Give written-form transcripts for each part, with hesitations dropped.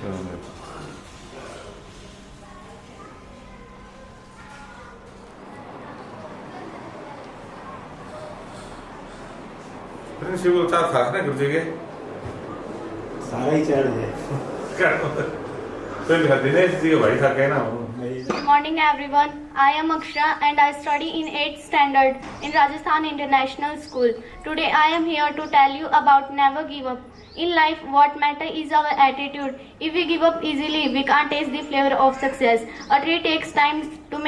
Principal साहब खास ना कर देंगे सारा ही चढ़ है तो दिनेश जी भाई था कहना Good morning everyone. I am Akshara and I study in 8th standard in Rajasthan International School. Today I am here to tell you about never give up. In life what matters is our attitude. If we give up easily, we can't taste the flavor of success. A tree takes time to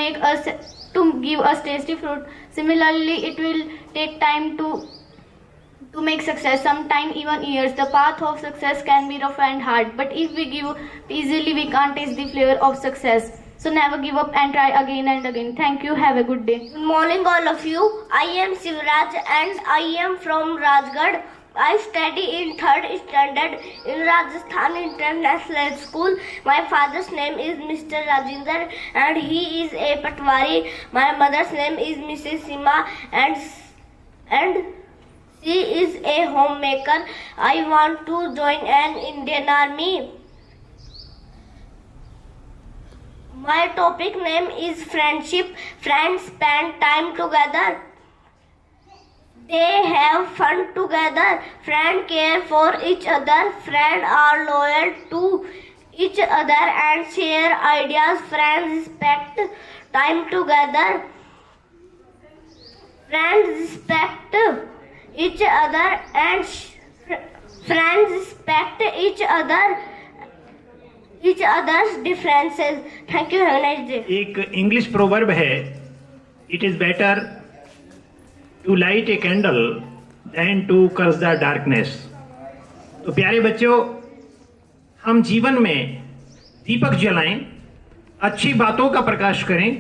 give us tasty fruit. Similarly, it will take time to make success, sometimes even years. The path of success can be rough and hard, but if we give easily, we can't taste the flavor of success. So never give up and try again and again. Thank you. Have a good day. Good morning all of you. I am Sivraj and I am from Rajgarh. I study in 3rd standard in Rajasthan International School. My father's name is Mr. Rajinder and he is a Patwari. My mother's name is Mrs. Sima and she is a homemaker. I want to join an Indian Army. My topic name is friendship. Friends spend time together. They have fun together. Friends care for each other. Friends are loyal to each other and share ideas. Friends respect time together. Friends respect each other and friends respect each other's differences. Thank you. Have a nice day. एक English proverb है, it is better to light a candle than to curse the darkness. तो प्यारे बच्चों, हम जीवन में दीपक जलाएं, अच्छी बातों का प्रकाश करें,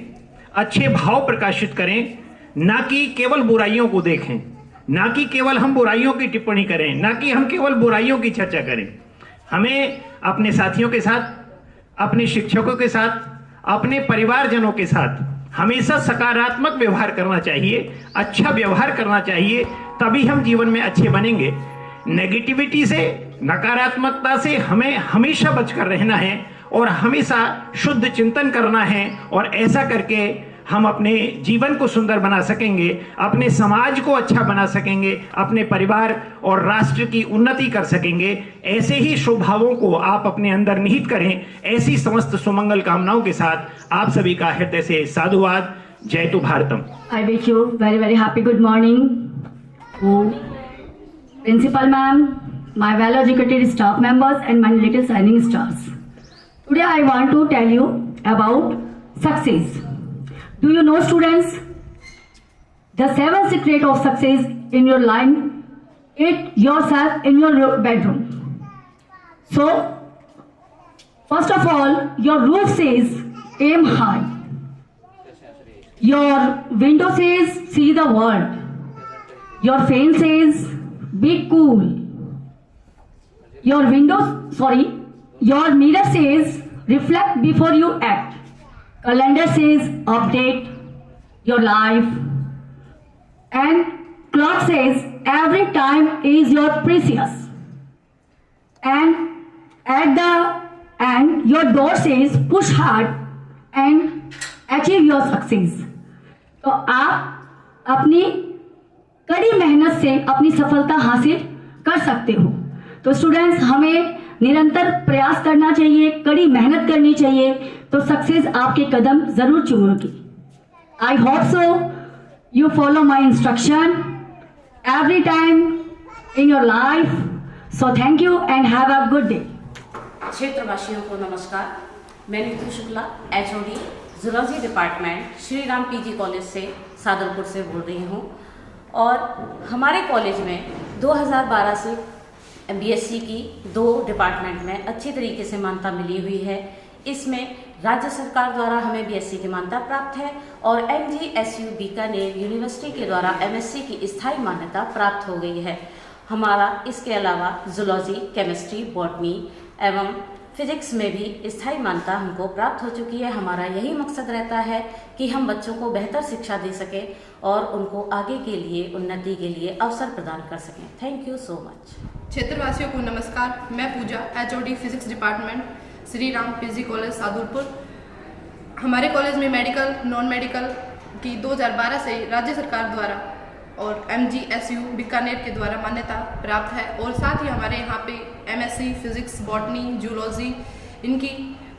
अच्छे भाव प्रकाशित करें, ना कि केवल बुराइयों को देखें, ना कि केवल हम बुराइयों की टिप्पणी करें, ना कि हम केवल बुराइयों की चर्चा करें। हमें अपने साथियों के साथ, अपने शिक्षकों के साथ, अपने परिवारजनों के साथ हमेशा सकारात्मक व्यवहार करना चाहिए, अच्छा व्यवहार करना चाहिए, तभी हम जीवन में अच्छे बनेंगे। नेगेटिविटी से, नकारात्मकता से हमें हमेशा बचकर रहना है और हमेशा शुद्ध चिंतन करना है, और ऐसा करके हम अपने जीवन को सुंदर बना सकेंगे, अपने समाज को अच्छा बना सकेंगे, अपने परिवार और राष्ट्र की उन्नति कर सकेंगे। ऐसे ही स्वभावों को आप अपने अंदर निहित करें। ऐसी समस्त सुमंगल कामनाओं के साथ आप सभी का हृदय से साधुवाद। जय तु Bharatam. I wish you very very happy good morning. Principal ma'am, my well educated staff members and my little shining stars. Today I want to tell you about success. Do you know, students, the 7 secret of success in your life? It yourself in your bedroom. So, first of all, your roof says aim high. Your window says see the world. Your fan says be cool. Your your mirror says reflect before you act. Calendar says update your life, and clock says every time is your precious, and at the end your door says push hard and achieve your success. तो आप अपनी कड़ी मेहनत से अपनी सफलता हासिल कर सकते हो। तो स्टूडेंट्स, हमें निरंतर प्रयास करना चाहिए, कड़ी मेहनत करनी चाहिए, तो सक्सेस आपके कदम जरूर चूमेगी। I hope so you follow my instruction every time in your life. So thank you and have a good day. क्षेत्रवासियों को नमस्कार। मैं Neetu Shukla, HOD zoology department Shri Ram PG college से सादरपुर से बोल रही हूँ। और हमारे कॉलेज में 2012 से BSc की 2 डिपार्टमेंट में अच्छी तरीके से मान्यता मिली हुई है। इसमें राज्य सरकार द्वारा हमें BSc की मान्यता प्राप्त है और MGSU बीकानेर यूनिवर्सिटी के द्वारा MSc की स्थायी मान्यता प्राप्त हो गई है। हमारा इसके अलावा जूलॉजी, केमिस्ट्री, बॉटनी एवं फिजिक्स में भी स्थायी मान्यता हमको प्राप्त हो चुकी है। हमारा यही मकसद रहता है कि हम बच्चों को बेहतर शिक्षा दे सकें और उनको आगे के लिए उन्नति के लिए अवसर प्रदान कर सकें। Thank you so much. क्षेत्रवासियों को नमस्कार। मैं पूजा, HOD physics department, Shri Ram PG college Sadulpur. हमारे कॉलेज में मेडिकल, नॉन मेडिकल की 2012 से राज्य सरकार द्वारा और MGSU बीकानेर के द्वारा मान्यता प्राप्त है और साथ ही हमारे यहाँ पे MSc फिजिक्स, बॉटनी, जूलॉजी इनकी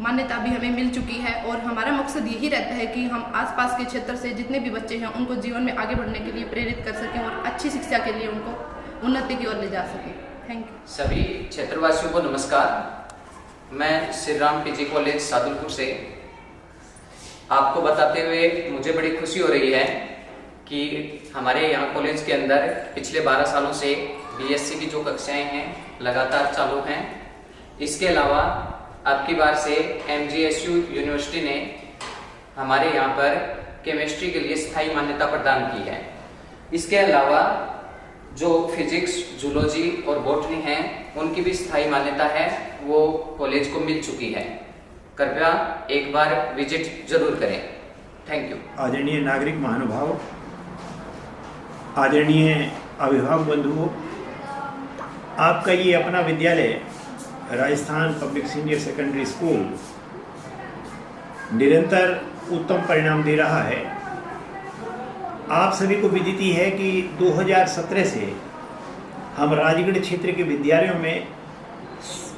मान्यता भी हमें मिल चुकी है। और हमारा मकसद यही रहता है कि हम आसपास के क्षेत्र से जितने भी बच्चे हैं उनको जीवन में आगे बढ़ने के लिए प्रेरित कर सकें और अच्छी शिक्षा के लिए उनको उन्नति की ओर ले जा सकें। Thank you. सभी क्षेत्रवासियों को नमस्कार। मैं श्री राम PG कॉलेज सादुलपुर से आपको बताते हुए मुझे बड़ी खुशी हो रही है कि हमारे यहाँ कॉलेज के अंदर पिछले 12 सालों से BSc की जो कक्षाएं हैं लगातार चालू हैं। इसके अलावा अब की बार से MGSU यूनिवर्सिटी ने हमारे यहाँ पर केमिस्ट्री के लिए स्थायी मान्यता प्रदान की है। इसके अलावा जो फिजिक्स, जूलॉजी और बॉटनी हैं उनकी भी स्थायी मान्यता है, वो कॉलेज को मिल चुकी है। कृपया एक बार विजिट जरूर करें। Thank you. आदरणीय नागरिक महानुभाव, आदरणीय अभिभावक बंधुओं, आपका ये अपना विद्यालय Rajasthan public senior secondary school निरंतर उत्तम परिणाम दे रहा है। आप सभी को विदित ही है कि 2017 से हम राजगढ़ क्षेत्र के विद्यालयों में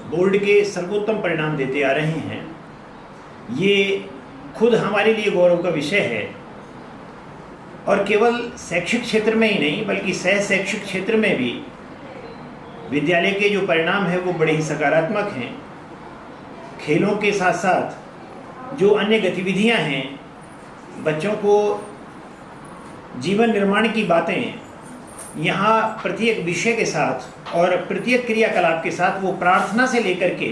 बोर्ड के सर्वोत्तम परिणाम देते आ रहे हैं। ये खुद हमारे लिए गौरव का विषय है और केवल शैक्षिक क्षेत्र में ही नहीं बल्कि सह शैक्षिक क्षेत्र में भी विद्यालय के जो परिणाम है वो बड़े ही सकारात्मक हैं। खेलों के साथ साथ जो अन्य गतिविधियां हैं, बच्चों को जीवन निर्माण की बातें यहाँ प्रत्येक विषय के साथ और प्रत्येक क्रियाकलाप के साथ वो प्रार्थना से लेकर के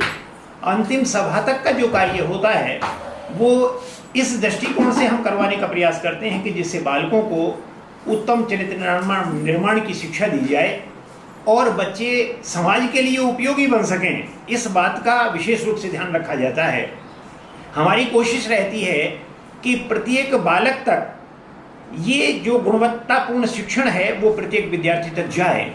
अंतिम सभा तक का जो कार्य होता है वो इस दृष्टिकोण से हम करवाने का प्रयास करते हैं कि जिससे बालकों को उत्तम चरित्र निर्माण की शिक्षा दी जाए और बच्चे समाज के लिए उपयोगी बन सकें, इस बात का विशेष रूप से ध्यान रखा जाता है। हमारी कोशिश रहती है कि प्रत्येक बालक तक ये जो गुणवत्तापूर्ण शिक्षण है वो प्रत्येक विद्यार्थी तक जाए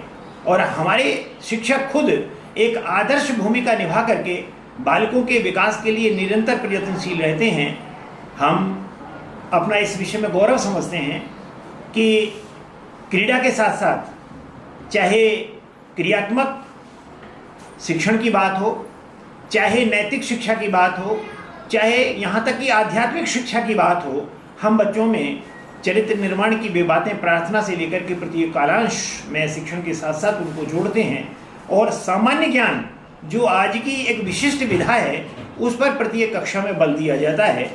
और हमारे शिक्षक खुद एक आदर्श भूमिका निभा करके बालकों के विकास के लिए निरंतर प्रयत्नशील रहते हैं। हम अपना इस विषय में गौरव समझते हैं कि क्रीड़ा के साथ साथ चाहे क्रियात्मक शिक्षण की बात हो, चाहे नैतिक शिक्षा की बात हो, चाहे यहाँ तक कि आध्यात्मिक शिक्षा की बात हो, हम बच्चों में चरित्र निर्माण की वे बातें प्रार्थना से लेकर के प्रत्येक कालांश में शिक्षण के साथ साथ उनको जोड़ते हैं और सामान्य ज्ञान जो आज की एक विशिष्ट विधा है उस पर प्रत्येक कक्षा में बल दिया जाता है।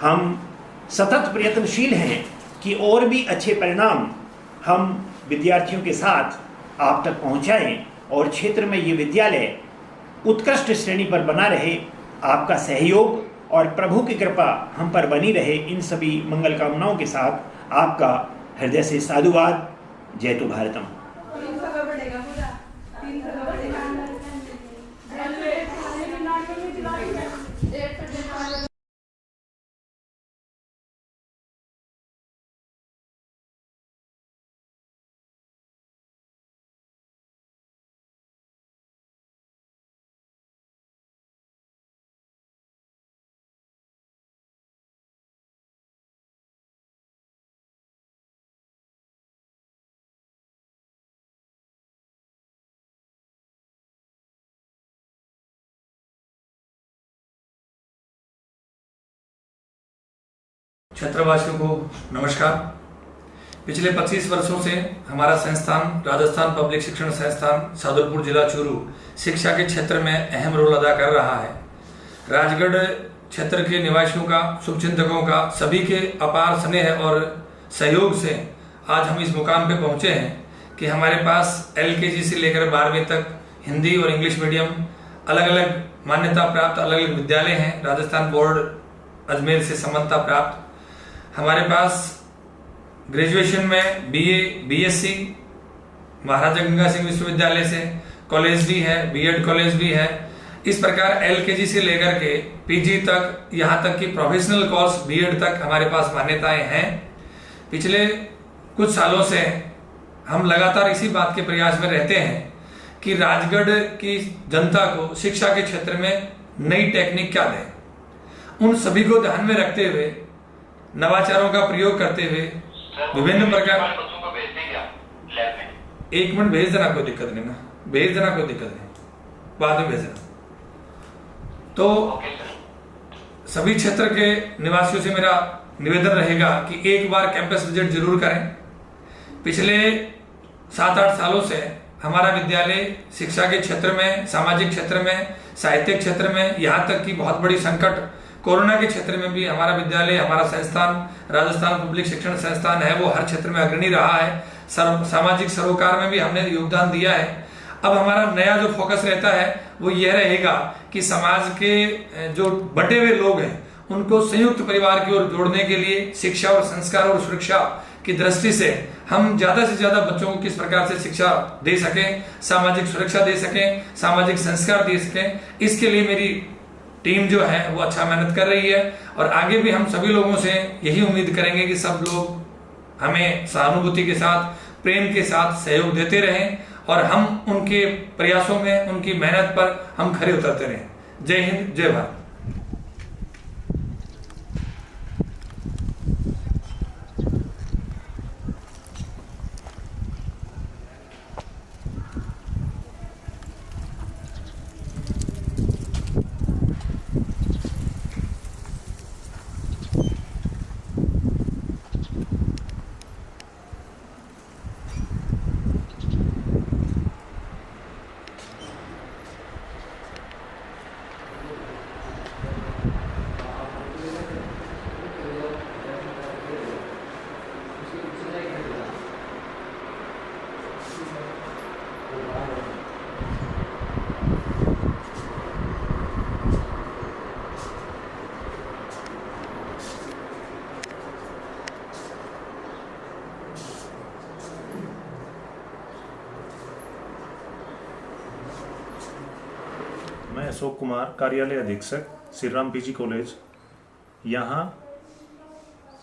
हम सतत प्रयत्नशील हैं कि और भी अच्छे परिणाम हम विद्यार्थियों के साथ आप तक पहुंचाएं और क्षेत्र में ये विद्यालय उत्कृष्ट श्रेणी पर बना रहे। आपका सहयोग और प्रभु की कृपा हम पर बनी रहे, इन सभी मंगल कामनाओं के साथ आपका हृदय से साधुवाद। जय तु भारतम। क्षेत्रवासियों को नमस्कार। पिछले 25 वर्षों से हमारा संस्थान राजस्थान पब्लिक शिक्षण संस्थान सादुलपुर जिला चूरू शिक्षा के क्षेत्र में अहम रोल अदा कर रहा है। राजगढ़ क्षेत्र के निवासियों का, शुभचिंतकों का, सभी के अपार स्नेह और सहयोग से आज हम इस मुकाम पे पहुंचे हैं कि हमारे पास LKG से लेकर 12वीं तक हिंदी और इंग्लिश मीडियम अलग अलग मान्यता प्राप्त अलग अलग विद्यालय हैं। राजस्थान बोर्ड अजमेर से समन्वयता प्राप्त। हमारे पास ग्रेजुएशन में BA BSc महाराजा गंगा सिंह विश्वविद्यालय से कॉलेज भी है, B.Ed कॉलेज भी है। इस प्रकार LKG से लेकर के PG तक, यहाँ तक कि प्रोफेशनल कोर्स B.Ed तक हमारे पास मान्यताएं हैं। पिछले कुछ सालों से हम लगातार इसी बात के प्रयास में रहते हैं कि राजगढ़ की जनता को शिक्षा के क्षेत्र में नई टेक्निक क्या दें। उन सभी को ध्यान में रखते हुए, नवाचारों का प्रयोग करते हुए विभिन्न प्रकार, एक मिनट भेज देना, कोई दिक्कत नहीं ना, भेज देना, कोई दिक्कत नहीं, बाद में भेज देना। तो सभी क्षेत्र के निवासियों से मेरा निवेदन रहेगा कि एक बार कैंपस विजिट जरूर करें। पिछले 7-8 सालों से हमारा विद्यालय शिक्षा के क्षेत्र में, सामाजिक क्षेत्र में, साहित्यिक क्षेत्र में, यहाँ तक कि बहुत बड़ी संकट कोरोना के क्षेत्र में भी हमारा विद्यालय, हमारा संस्थान राजस्थान पब्लिक शिक्षण संस्थान है, वो हर क्षेत्र में अग्रणी रहा है। सामाजिक सरोकार में भी हमने योगदान दिया है। अब हमारा नया जो फोकस रहता है वो यह रहेगा कि समाज के जो बटे हुए लोग हैं उनको संयुक्त परिवार की ओर जोड़ने के लिए शिक्षा और संस्कार और सुरक्षा की दृष्टि से हम ज्यादा से ज्यादा बच्चों को किस प्रकार से शिक्षा दे सकें, सामाजिक सुरक्षा दे सकें, सामाजिक संस्कार दे सकें, इसके लिए मेरी टीम जो है वो अच्छा मेहनत कर रही है। और आगे भी हम सभी लोगों से यही उम्मीद करेंगे कि सब लोग हमें सहानुभूति के साथ, प्रेम के साथ सहयोग देते रहें और हम उनके प्रयासों में, उनकी मेहनत पर हम खरे उतरते रहें। जय हिंद, जय भारत। मैं अशोक कुमार, कार्यालय अधीक्षक, श्री राम PG कॉलेज। यहाँ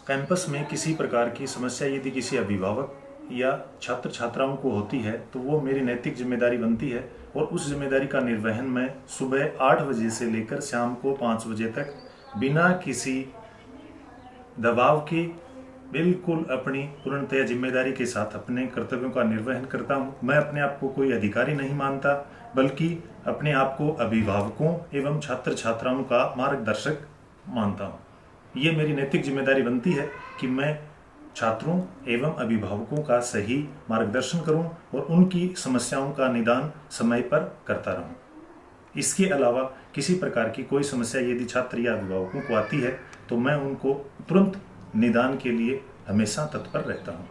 कैंपस में किसी प्रकार की समस्या यदि किसी अभिभावक या छात्र छात्राओं को होती है तो वो मेरी नैतिक जिम्मेदारी बनती है और उस जिम्मेदारी का निर्वहन मैं सुबह 8 बजे से लेकर शाम को 5 बजे तक बिना किसी दबाव के बिल्कुल अपनी पूर्णतया जिम्मेदारी के साथ अपने कर्तव्यों का निर्वहन करता हूँ। मैं अपने आप को कोई अधिकारी नहीं मानता, बल्कि अपने आप को अभिभावकों एवं छात्र छात्राओं का मार्गदर्शक मानता हूँ। ये मेरी नैतिक जिम्मेदारी बनती है कि मैं छात्रों एवं अभिभावकों का सही मार्गदर्शन करूं और उनकी समस्याओं का निदान समय पर करता रहूं। इसके अलावा किसी प्रकार की कोई समस्या यदि छात्र या अभिभावकों को आती है तो मैं उनको तुरंत निदान के लिए हमेशा तत्पर रहता हूं।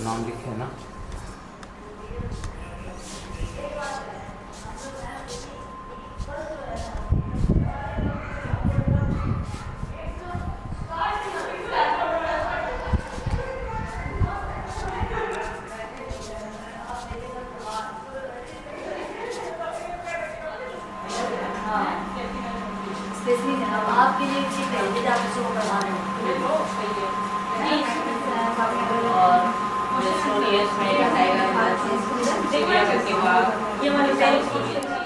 नाम लिखे ना। आपके लिए चीज है आप इसको करवा रहे हैं और ये वाली